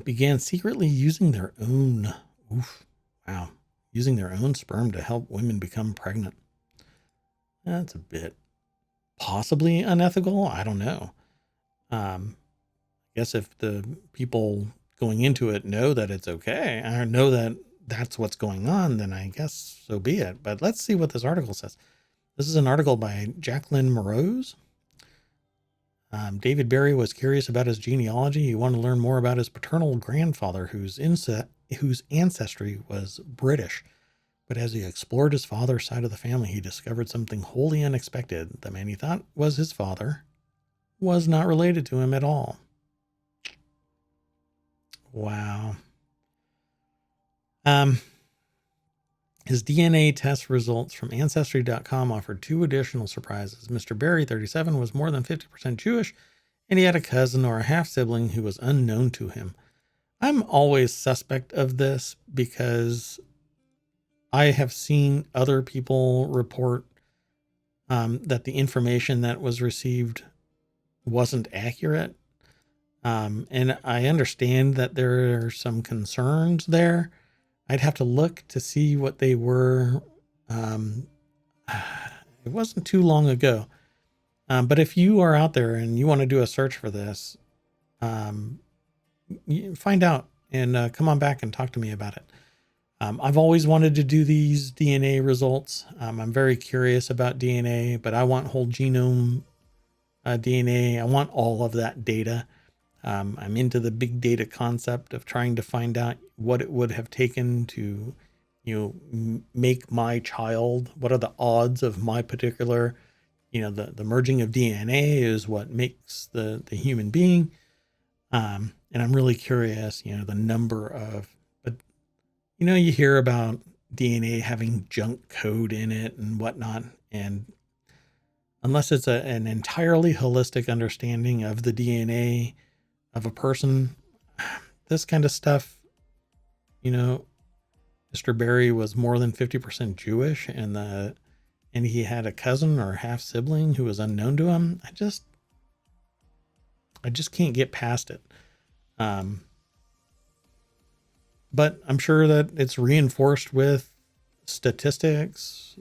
began secretly using their own, using their own sperm to help women become pregnant. That's a bit possibly unethical. I don't know. I guess if the people going into it know that it's okay, or know that that's what's going on, then I guess so be it. But let's see what this article says. This is an article by Jacqueline Morose. David Berry was curious about his genealogy. He wanted to learn more about his paternal grandfather, whose ancestry was British. But as he explored his father's side of the family, he discovered something wholly unexpected. The man he thought was his father was not related to him at all. Wow. His DNA test results from Ancestry.com offered 2 additional surprises. Mr. Berry, 37, was more than 50% Jewish, and he had a cousin or a half-sibling who was unknown to him. I'm always suspect of this because I have seen other people report that the information that was received wasn't accurate. And I understand that there are some concerns there. I'd have to look to see what they were. It wasn't too long ago. But if you are out there and you want to do a search for this, find out and come on back and talk to me about it. I've always wanted to do these DNA results. I'm very curious about DNA, but I want whole genome DNA. I want all of that data. I'm into the big data concept of trying to find out what it would have taken to, make my child. What are the odds of my particular, the merging of DNA is what makes the human being. And I'm really curious, the number of, but you hear about DNA having junk code in it and whatnot. And unless it's an entirely holistic understanding of the DNA of a person, this kind of stuff, Mr. Barry was more than 50% Jewish and he had a cousin or half sibling who was unknown to him. I just can't get past it. But I'm sure that it's reinforced with statistics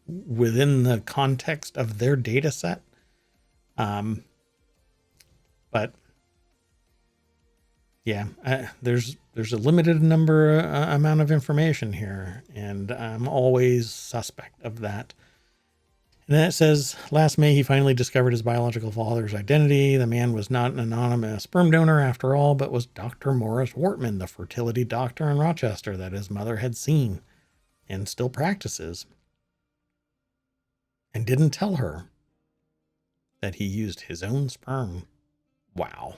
within the context of their data set. But yeah, there's a limited amount of information here, and I'm always suspect of that. And then it says, last May, he finally discovered his biological father's identity. The man was not an anonymous sperm donor after all, but was Dr. Morris Wortman, the fertility doctor in Rochester that his mother had seen and still practices, and didn't tell her that he used his own sperm. Wow.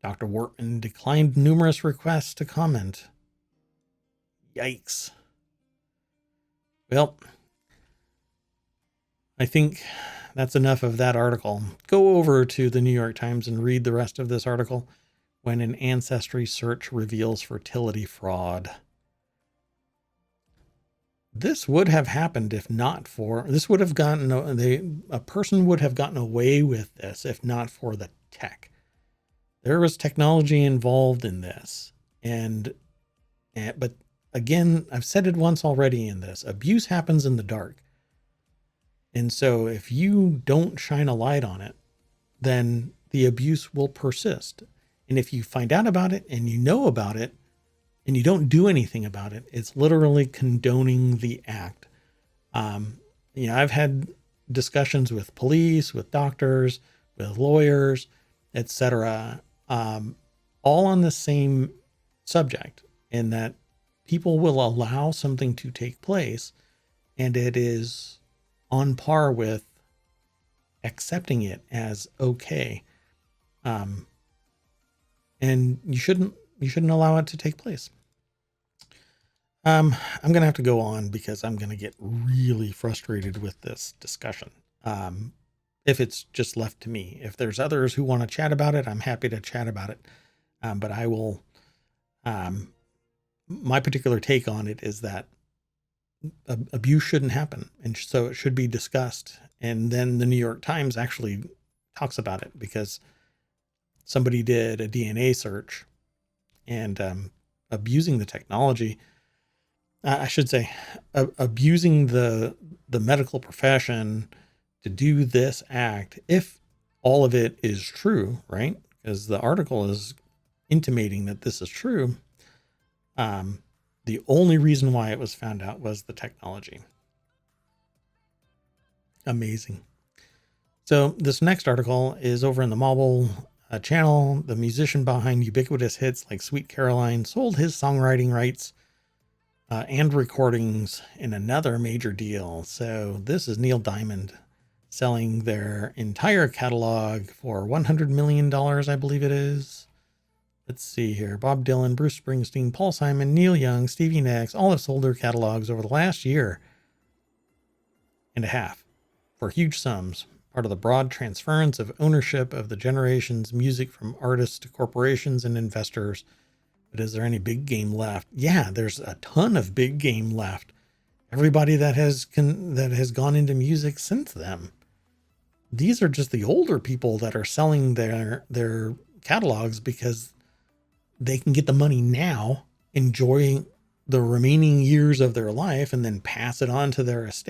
Dr. Wortman declined numerous requests to comment. Yikes. Well, I think that's enough of that article. Go over to the New York Times and read the rest of this article. When an ancestry search reveals fertility fraud. This would have happened if not for, a person would have gotten away with this if not for the tech. There was technology involved in this. But again, I've said it once already in this, abuse happens in the dark. And so if you don't shine a light on it, then the abuse will persist. And if you find out about it and you know about it and you don't do anything about it, it's literally condoning the act. I've had discussions with police, with doctors, with lawyers, etc., all on the same subject, in that people will allow something to take place and it is on par with accepting it as okay. And you shouldn't allow it to take place. I'm going to have to go on because I'm going to get really frustrated with this discussion. If it's just left to me. If there's others who want to chat about it, I'm happy to chat about it. But I will, my particular take on it is that abuse shouldn't happen. And so it should be discussed. And then the New York Times actually talks about it because somebody did a DNA search and abusing the technology. I should say abusing the medical profession to do this act, if all of it is true, right? Because the article is intimating that this is true. The only reason why it was found out was the technology. Amazing. So this next article is over in the Marble channel. The musician behind ubiquitous hits like Sweet Caroline sold his songwriting rights and recordings in another major deal. So this is Neil Diamond selling their entire catalog for $100 million, I believe it is. Let's see here. Bob Dylan, Bruce Springsteen, Paul Simon, Neil Young, Stevie Nicks, all have sold their catalogs over the last year and a half for huge sums, part of the broad transference of ownership of the generation's music from artists to corporations and investors. But is there any big game left? Yeah, there's a ton of big game left. Everybody that has gone into music since then. These are just the older people that are selling their catalogs because they can get the money now, enjoying the remaining years of their life, and then pass it on to their estate.